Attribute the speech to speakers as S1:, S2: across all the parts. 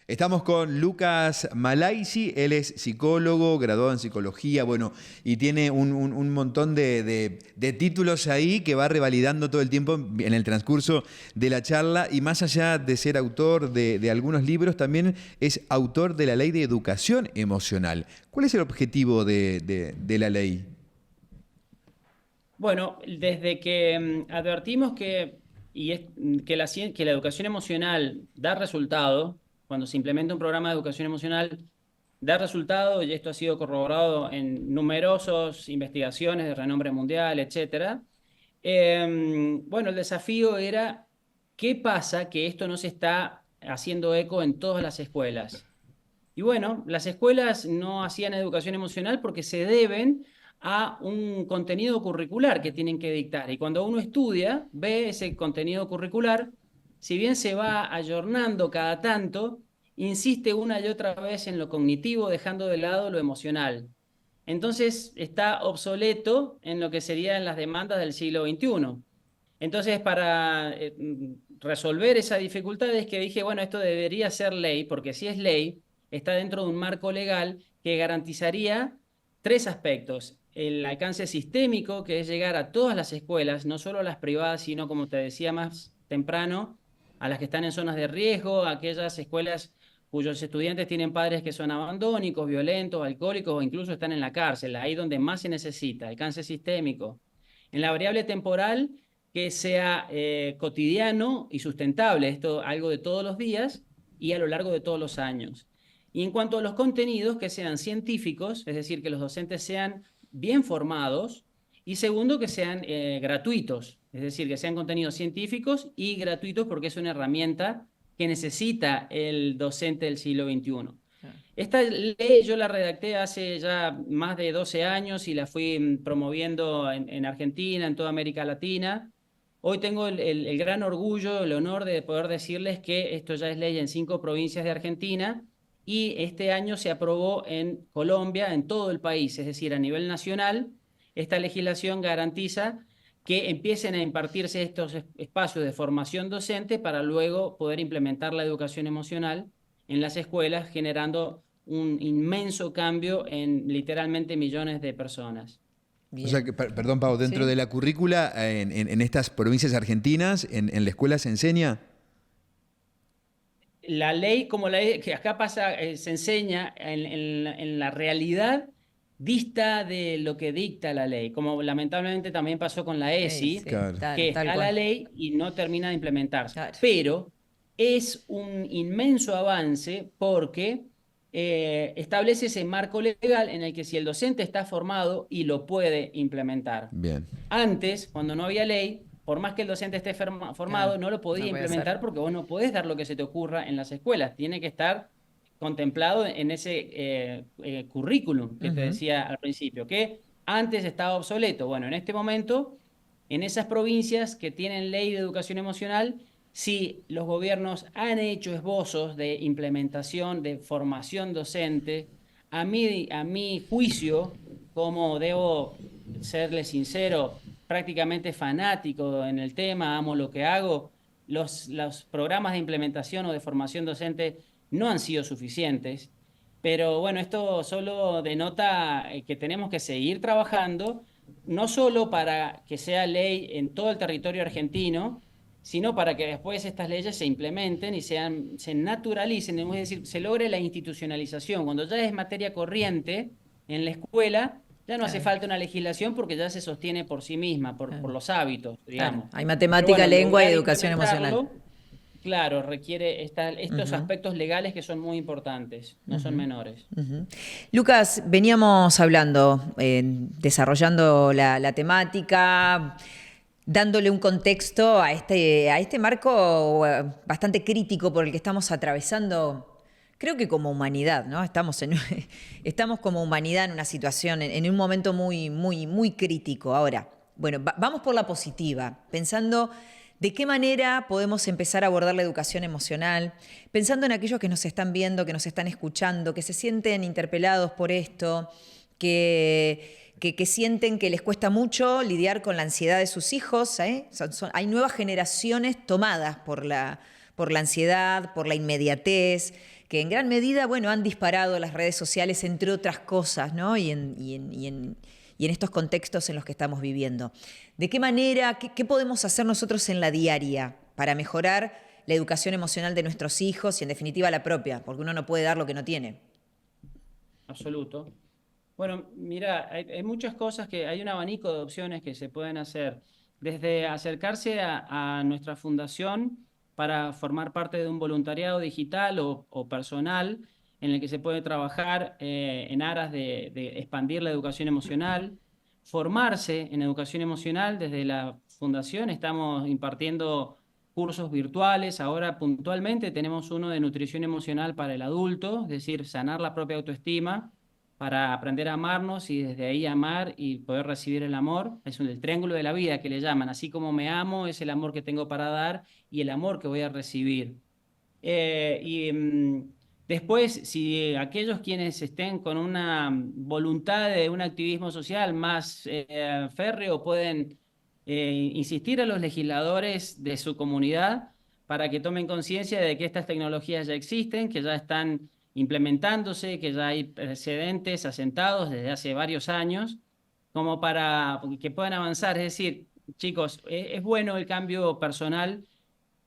S1: Estamos con Lucas Malaisi, él es psicólogo, graduado en psicología, bueno, y tiene un montón de títulos ahí que va revalidando todo el tiempo en el transcurso de la charla, y más allá de ser autor de algunos libros, también es autor de la Ley de Educación Emocional. ¿Cuál es el objetivo de la ley?
S2: Bueno, desde que advertimos que la educación emocional da resultado, cuando se implementa un programa de educación emocional, da resultado, y esto ha sido corroborado en numerosas investigaciones de renombre mundial, etcétera. Bueno, el desafío era, ¿qué pasa que esto no se está haciendo eco en todas las escuelas? Y bueno, las escuelas no hacían educación emocional porque se deben a un contenido curricular que tienen que dictar. Y cuando uno estudia, ve ese contenido curricular, si bien se va ayornando cada tanto, insiste una y otra vez en lo cognitivo, dejando de lado lo emocional. Entonces está obsoleto en lo que serían las demandas del siglo XXI. Entonces, para resolver esa dificultad es que dije, bueno, esto debería ser ley, porque si es ley, está dentro de un marco legal que garantizaría tres aspectos. El alcance sistémico, que es llegar a todas las escuelas, no solo a las privadas, sino, como te decía más temprano, a las que están en zonas de riesgo, a aquellas escuelas cuyos estudiantes tienen padres que son abandónicos, violentos, alcohólicos o incluso están en la cárcel, ahí donde más se necesita, alcance sistémico. En la variable temporal, que sea cotidiano y sustentable, esto algo de todos los días y a lo largo de todos los años. Y en cuanto a los contenidos, que sean científicos, es decir, que los docentes sean bien formados, y segundo, que sean gratuitos, es decir, que sean contenidos científicos y gratuitos porque es una herramienta que necesita el docente del siglo XXI. Esta ley yo la redacté hace ya más de 12 años y la fui promoviendo en Argentina, en toda América Latina. Hoy tengo el gran orgullo, el honor de poder decirles que esto ya es ley en 5 provincias de Argentina, y este año se aprobó en Colombia, en todo el país, es decir, a nivel nacional. Esta legislación garantiza que empiecen a impartirse estos espacios de formación docente para luego poder implementar la educación emocional en las escuelas, generando un inmenso cambio en literalmente millones de personas.
S1: O sea que,
S3: Bien.
S1: perdón, Pau, dentro de
S3: ¿Sí?
S1: la currícula, en estas provincias argentinas, en la escuela se enseña.
S2: La ley, como la ley que acá pasa, se enseña en la realidad, dista de lo que dicta la ley, como lamentablemente también pasó con la ESI,
S3: Sí,
S1: Claro.
S2: que
S3: tal
S2: está la
S3: cual.
S2: ley y no termina de implementarse.
S3: Claro.
S2: Pero es un inmenso avance porque establece ese marco legal en el que si el docente está formado y lo puede implementar.
S1: Bien.
S2: Antes, cuando no había ley, por más que el docente esté
S3: Claro,
S2: formado, no lo podía
S3: no puede ser.
S2: implementar porque vos no podés dar lo que se te ocurra en las escuelas. Tiene que estar contemplado en ese currículum que te
S3: Ujú.
S2: decía al principio, que antes estaba obsoleto. Bueno, en este momento, en esas provincias que tienen ley de educación emocional, si los gobiernos han hecho esbozos de implementación, de formación docente, a mi juicio, como debo serle sincero, prácticamente fanático en el tema, amo lo que hago, los programas de implementación o de formación docente no han sido suficientes. Pero bueno, esto solo denota que tenemos que seguir trabajando, no solo para que sea ley en todo el territorio argentino, sino para que después estas leyes se implementen y se naturalicen, es decir, se logre la institucionalización. Cuando ya es materia corriente en la escuela, ya no hace
S3: Claro,
S2: falta una legislación porque ya se sostiene por sí misma, por
S3: claro,
S2: los hábitos,
S3: claro.
S2: digamos.
S3: Hay
S2: Pero
S3: matemática,
S2: bueno,
S3: lengua y
S2: lograr
S3: educación emocional.
S2: implementarlo, claro, requiere estos
S3: Ujú,
S2: aspectos legales que son muy importantes, no son
S3: ujú,
S2: menores.
S3: ujú. Lucas, veníamos hablando, desarrollando la temática, dándole un contexto a este marco bastante crítico por el que estamos atravesando, creo que como humanidad, ¿no? Estamos como humanidad en una situación, en un momento muy, muy, muy crítico. Ahora, bueno, vamos por la positiva, pensando de qué manera podemos empezar a abordar la educación emocional, pensando en aquellos que nos están viendo, que nos están escuchando, que se sienten interpelados por esto, que sienten que les cuesta mucho lidiar con la ansiedad de sus hijos. Hay nuevas generaciones tomadas por la ansiedad, por la inmediatez, que en gran medida, bueno, han disparado las redes sociales, entre otras cosas, ¿no? Y en estos contextos en los que estamos viviendo. ¿De qué manera, qué podemos hacer nosotros en la diaria para mejorar la educación emocional de nuestros hijos y en definitiva la propia? Porque uno no puede dar lo que no tiene.
S2: Absoluto. Bueno, mira, hay muchas cosas hay un abanico de opciones que se pueden hacer. Desde acercarse a nuestra fundación para formar parte de un voluntariado digital o personal en el que se puede trabajar en aras de expandir la educación emocional, formarse en educación emocional. Desde la fundación estamos impartiendo cursos virtuales. Ahora puntualmente tenemos uno de nutrición emocional para el adulto, es decir, sanar la propia autoestima para aprender a amarnos y desde ahí amar y poder recibir el amor. Es el triángulo de la vida que le llaman. Así como me amo, es el amor que tengo para dar y el amor que voy a recibir. Después, si aquellos quienes estén con una voluntad de un activismo social más férreo pueden insistir a los legisladores de su comunidad para que tomen conciencia de que estas tecnologías ya existen, que ya están implementándose, que ya hay precedentes asentados desde hace varios años, como para que puedan avanzar. Es decir, chicos, es bueno el cambio personal,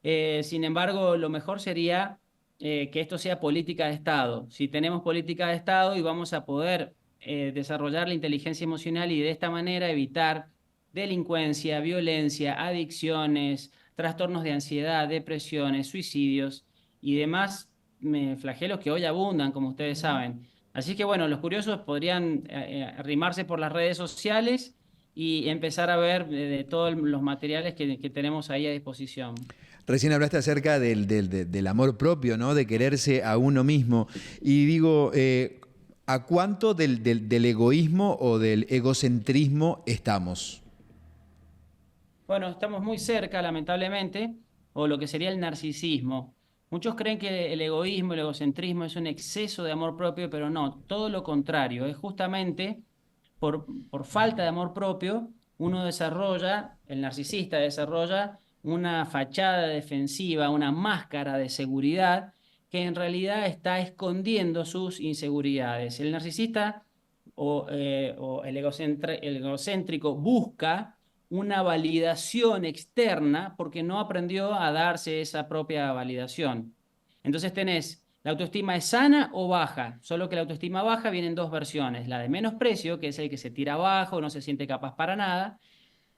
S2: sin embargo, lo mejor sería que esto sea política de Estado. Si tenemos política de Estado y vamos a poder desarrollar la inteligencia emocional y de esta manera evitar delincuencia, violencia, adicciones, trastornos de ansiedad, depresiones, suicidios y demás flagelos que hoy abundan, como ustedes saben. Así que bueno, los curiosos podrían arrimarse por las redes sociales y empezar a ver de todos los materiales que tenemos ahí a disposición.
S1: Recién hablaste acerca del amor propio, ¿no? De quererse a uno mismo. Y digo, ¿a cuánto del egoísmo o del egocentrismo estamos?
S2: Bueno, estamos muy cerca, lamentablemente, o lo que sería el narcisismo. Muchos creen que el egoísmo, el egocentrismo es un exceso de amor propio, pero no, todo lo contrario. Es justamente por falta de amor propio, el narcisista desarrolla una fachada defensiva, una máscara de seguridad que en realidad está escondiendo sus inseguridades. El narcisista o el egocéntrico busca una validación externa porque no aprendió a darse esa propia validación. Entonces tenés, la autoestima es sana o baja, solo que la autoestima baja viene en dos versiones, la de menosprecio, que es el que se tira abajo, no se siente capaz para nada,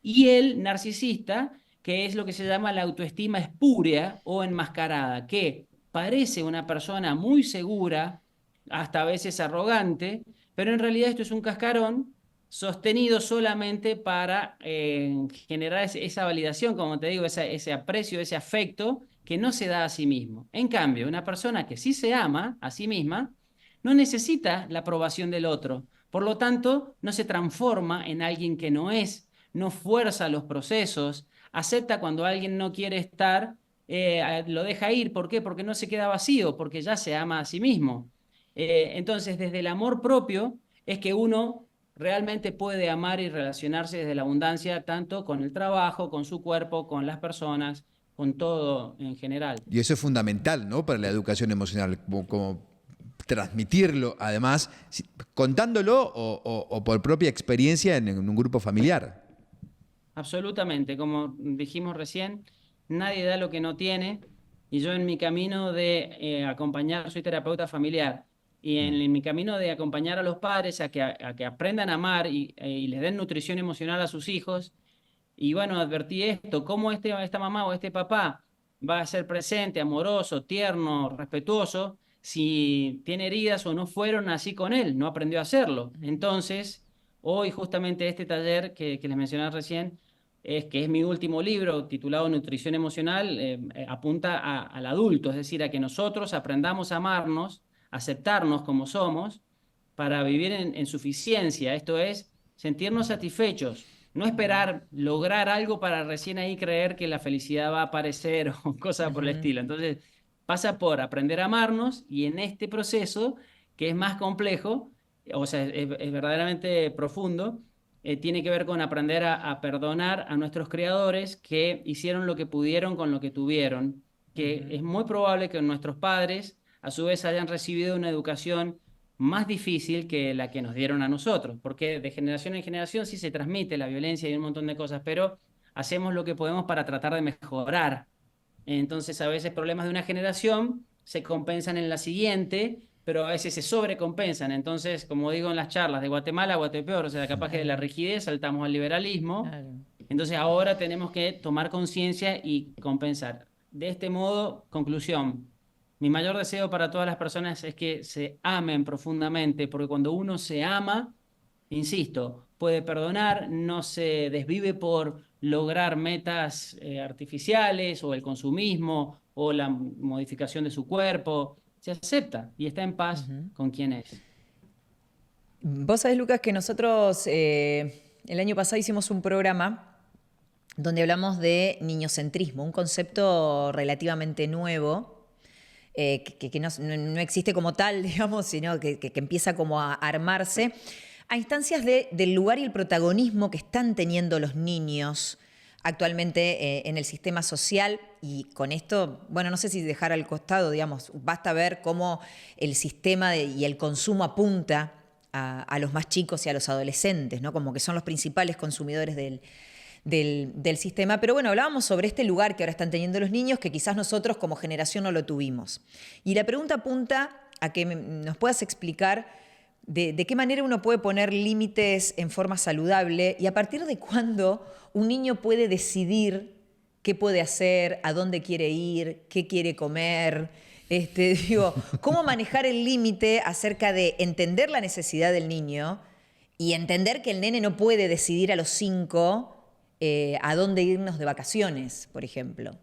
S2: y el narcisista, que es lo que se llama la autoestima espúrea o enmascarada, que parece una persona muy segura, hasta a veces arrogante, pero en realidad esto es un cascarón sostenido solamente para generar esa validación, como te digo, ese aprecio, ese afecto que no se da a sí mismo. En cambio, una persona que sí se ama a sí misma no necesita la aprobación del otro, por lo tanto, no se transforma en alguien que no es, no fuerza los procesos, acepta cuando alguien no quiere estar, lo deja ir. ¿Por qué? Porque no se queda vacío, porque ya se ama a sí mismo. Entonces, desde el amor propio es que uno realmente puede amar y relacionarse desde la abundancia, tanto con el trabajo, con su cuerpo, con las personas, con todo en general.
S1: Y eso es fundamental, ¿no? Para la educación emocional, como transmitirlo, además, contándolo o por propia experiencia en un grupo familiar.
S2: Absolutamente, como dijimos recién, nadie da lo que no tiene, y yo en mi camino de acompañar, soy terapeuta familiar, y en mi camino de acompañar a los padres a que aprendan a amar y les den nutrición emocional a sus hijos, y bueno, advertí esto, cómo esta mamá o este papá va a ser presente, amoroso, tierno, respetuoso, si tiene heridas o no fueron así con él, no aprendió a hacerlo. Entonces, hoy justamente este taller que les mencioné recién, que es mi último libro titulado Nutrición Emocional, apunta al adulto, es decir, a que nosotros aprendamos a amarnos, aceptarnos como somos, para vivir en suficiencia, esto es, sentirnos satisfechos, no esperar lograr algo para recién ahí creer que la felicidad va a aparecer o cosas por el estilo. Entonces, pasa por aprender a amarnos y en este proceso, que es más complejo, o sea, es verdaderamente profundo, tiene que ver con aprender a perdonar a nuestros creadores que hicieron lo que pudieron con lo que tuvieron, que es muy probable que nuestros padres a su vez hayan recibido una educación más difícil que la que nos dieron a nosotros, porque de generación en generación sí se transmite la violencia y un montón de cosas, pero hacemos lo que podemos para tratar de mejorar. Entonces, a veces problemas de una generación se compensan en la siguiente, pero a veces se sobrecompensan. Entonces, como digo en las charlas, de Guatemala a Guatepeor, o sea, capaz que de la rigidez saltamos al liberalismo.
S3: Claro.
S2: Entonces, ahora tenemos que tomar conciencia y compensar. De este modo, conclusión, mi mayor deseo para todas las personas es que se amen profundamente, porque cuando uno se ama, insisto, puede perdonar, no se desvive por lograr metas artificiales o el consumismo o la modificación de su cuerpo. Se acepta y está en paz con quien es.
S3: Vos sabés, Lucas, que nosotros el año pasado hicimos un programa donde hablamos de niñocentrismo, un concepto relativamente nuevo, que no existe como tal, digamos, sino que empieza como a armarse a instancias del lugar y el protagonismo que están teniendo los niños actualmente en el sistema social. Y con esto, bueno, no sé si dejar al costado, digamos, basta ver cómo el sistema y el consumo apunta a los más chicos y a los adolescentes, ¿no? Como que son los principales consumidores del sistema. Pero bueno, hablábamos sobre este lugar que ahora están teniendo los niños, que quizás nosotros como generación no lo tuvimos. Y la pregunta apunta a que nos puedas explicar de qué manera uno puede poner límites en forma saludable y a partir de cuándo un niño puede decidir qué puede hacer, a dónde quiere ir, qué quiere comer. Digo, cómo manejar el límite acerca de entender la necesidad del niño y entender que el nene no puede decidir a los 5 a dónde irnos de vacaciones, por ejemplo.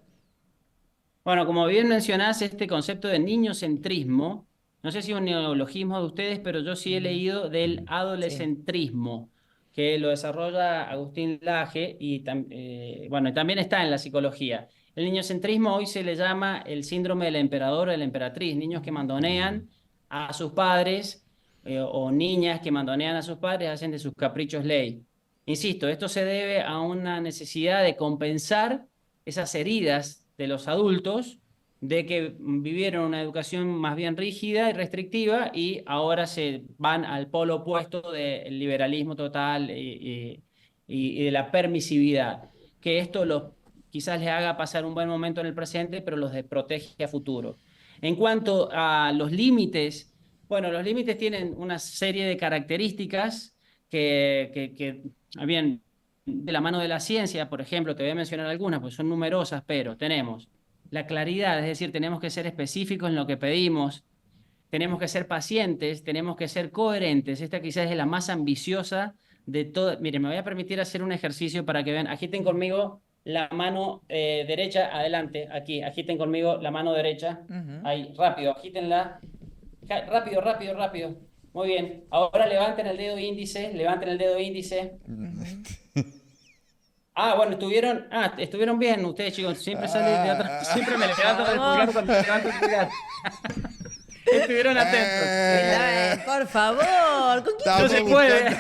S2: Bueno, como bien mencionás, este concepto de niñocentrismo, no sé si es un neologismo de ustedes, pero yo sí he leído del adolescentrismo, que lo desarrolla Agustín Laje y bueno, también está en la psicología. El niñocentrismo hoy se le llama el síndrome del emperador o de la emperatriz, niños que mandonean a sus padres o niñas que mandonean a sus padres, hacen de sus caprichos ley. Insisto, esto se debe a una necesidad de compensar esas heridas de los adultos de que vivieron una educación más bien rígida y restrictiva y ahora se van al polo opuesto del liberalismo total y de la permisividad. Que esto quizás les haga pasar un buen momento en el presente, pero los protege a futuro. En cuanto a los límites, bueno, los límites tienen una serie de características que bien, de la mano de la ciencia, por ejemplo, te voy a mencionar algunas, pues son numerosas, pero tenemos la claridad, es decir, tenemos que ser específicos en lo que pedimos, tenemos que ser pacientes, tenemos que ser coherentes. Esta quizás es la más ambiciosa de todas. Miren, me voy a permitir hacer un ejercicio para que vean. Agiten conmigo la mano derecha, adelante, aquí. Agiten conmigo la mano derecha. Ahí, rápido, agítenla. Rápido, rápido, rápido. Muy bien. Ahora levanten el dedo índice, levanten el dedo índice. Ah, bueno, estuvieron bien ustedes, chicos. Siempre salen de atrás. Siempre me levanto del pulgar cuando me levanto el pulgar. Estuvieron atentos.
S3: Por favor, ¿con quién,
S2: No se puede.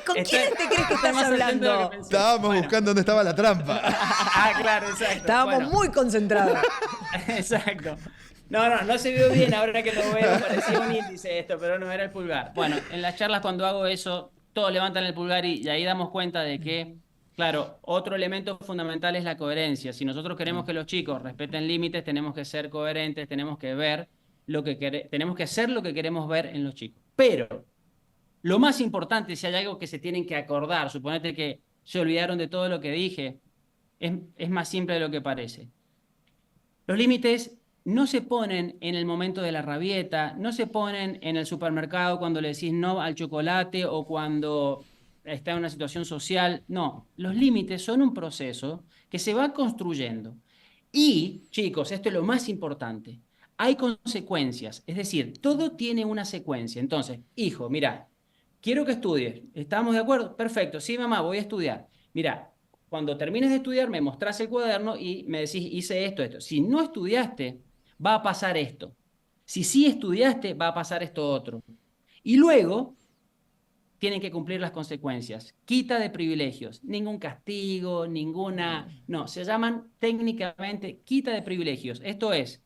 S3: ¿con quién te crees que estás hablando?
S1: Estábamos buscando dónde estaba la trampa.
S2: Claro, exacto.
S3: Estábamos muy concentrados.
S2: Exacto. No se vio bien ahora que lo veo, parecía un índice esto, pero no era el pulgar. Bueno, en las charlas cuando hago eso, todos levantan el pulgar y ahí damos cuenta de que, claro, otro elemento fundamental es la coherencia. Si nosotros queremos que los chicos respeten límites, tenemos que ser coherentes, tenemos que ver tenemos que hacer lo que queremos ver en los chicos. Pero lo más importante, si hay algo que se tienen que acordar, suponete que se olvidaron de todo lo que dije, es más simple de lo que parece. Los límites no se ponen en el momento de la rabieta, no se ponen en el supermercado cuando le decís no al chocolate o cuando está en una situación social. No, los límites son un proceso que se va construyendo. Y, chicos, esto es lo más importante, hay consecuencias, es decir, todo tiene una secuencia. Entonces, hijo, mira, quiero que estudies. ¿Estamos de acuerdo? Perfecto. Sí, mamá, voy a estudiar. Mira, cuando termines de estudiar, me mostrás el cuaderno y me decís, hice esto, esto. Si no estudiaste, va a pasar esto. Si sí estudiaste, va a pasar esto otro. Y luego tienen que cumplir las consecuencias. Quita de privilegios. Ningún castigo, ninguna... No, se llaman técnicamente quita de privilegios. Esto es,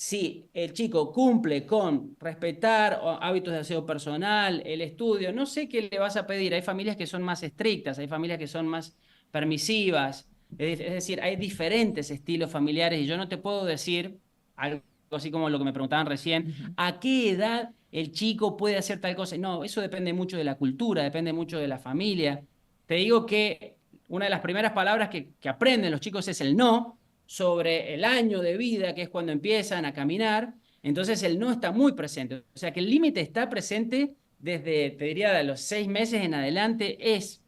S2: si el chico cumple con respetar hábitos de aseo personal, el estudio, no sé qué le vas a pedir. Hay familias que son más estrictas, hay familias que son más permisivas. Es decir, hay diferentes estilos familiares y yo no te puedo decir algo así como lo que me preguntaban recién, ¿a qué edad el chico puede hacer tal cosa? No, eso depende mucho de la cultura, depende mucho de la familia. Te digo que una de las primeras palabras que aprenden los chicos es el no, sobre el año de vida, que es cuando empiezan a caminar. Entonces el no está muy presente. O sea que el límite está presente desde, te diría, de los 6 meses en adelante. Es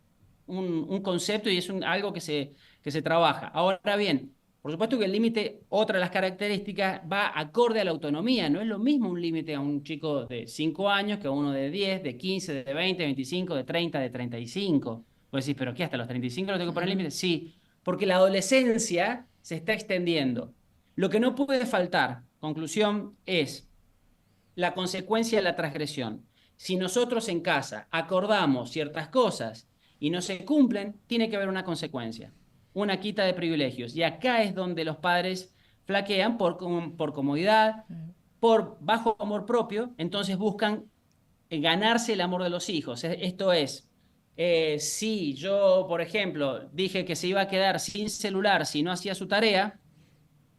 S2: un concepto y es algo que se trabaja. Ahora bien, por supuesto que el límite, otra de las características, va acorde a la autonomía. No es lo mismo un límite a un chico de 5 años que a uno de 10, de 15, de 20, 25, de 30, de 35. Pues decís, ¿pero qué? ¿Hasta los 35 lo tengo que poner límite? Sí, porque la adolescencia se está extendiendo. Lo que no puede faltar, conclusión, es la consecuencia de la transgresión. Si nosotros en casa acordamos ciertas cosas y no se cumplen, tiene que haber una consecuencia, una quita de privilegios. Y acá es donde los padres flaquean por comodidad, por bajo amor propio, entonces buscan ganarse el amor de los hijos. Esto es, si yo, por ejemplo, dije que se iba a quedar sin celular si no hacía su tarea,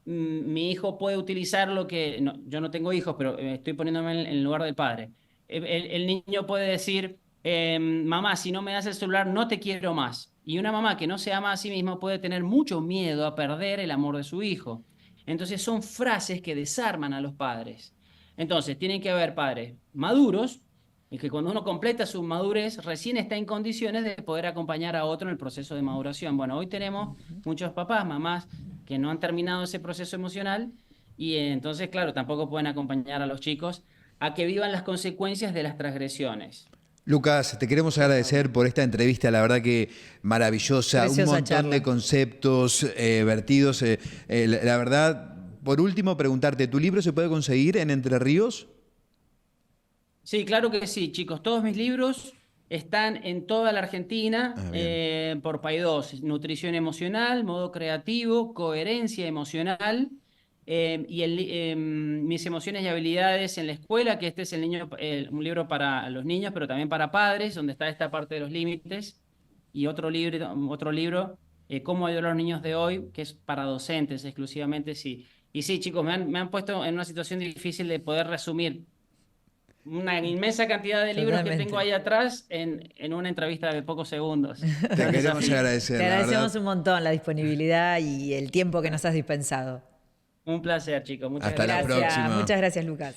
S2: mi hijo puede utilizar lo que... No, yo no tengo hijos, pero estoy poniéndome en el lugar del padre. El niño puede decir, mamá, si no me das el celular, no te quiero más. Y una mamá que no se ama a sí misma puede tener mucho miedo a perder el amor de su hijo. Entonces son frases que desarman a los padres. Entonces tienen que haber padres maduros y que cuando uno completa su madurez recién está en condiciones de poder acompañar a otro en el proceso de maduración. Bueno, hoy tenemos muchos papás, mamás que no han terminado ese proceso emocional y entonces, claro, tampoco pueden acompañar a los chicos a que vivan las consecuencias de las transgresiones.
S1: Lucas, te queremos agradecer por esta entrevista, la verdad que maravillosa,
S3: Preciosa
S1: un montón
S3: charla.
S1: de conceptos vertidos. La verdad, por último, preguntarte, ¿tu libro se puede conseguir en Entre Ríos?
S2: Sí, claro que sí, chicos. Todos mis libros están en toda la Argentina
S1: Ah, bien.
S2: por Paidós. Nutrición emocional, modo creativo, coherencia emocional mis emociones y habilidades en la escuela, que este es un libro para los niños, pero también para padres, donde está esta parte de los límites. Y otro libro Cómo ayudar a los niños de hoy, que es para docentes exclusivamente. Sí. Y sí, chicos, me han puesto en una situación difícil de poder resumir una inmensa cantidad de libros que
S3: Totalmente.
S2: tengo ahí atrás en una entrevista de pocos segundos.
S1: Te
S2: Gran
S1: queremos
S2: desafío.
S1: agradecer,
S3: Te
S1: la
S3: agradecemos
S1: verdad.
S3: un montón la disponibilidad y el tiempo que nos has dispensado.
S2: Un placer, chicos. Muchas
S1: Hasta la
S2: gracias.
S3: Gracias,
S1: próxima.
S3: muchas gracias, Lucas.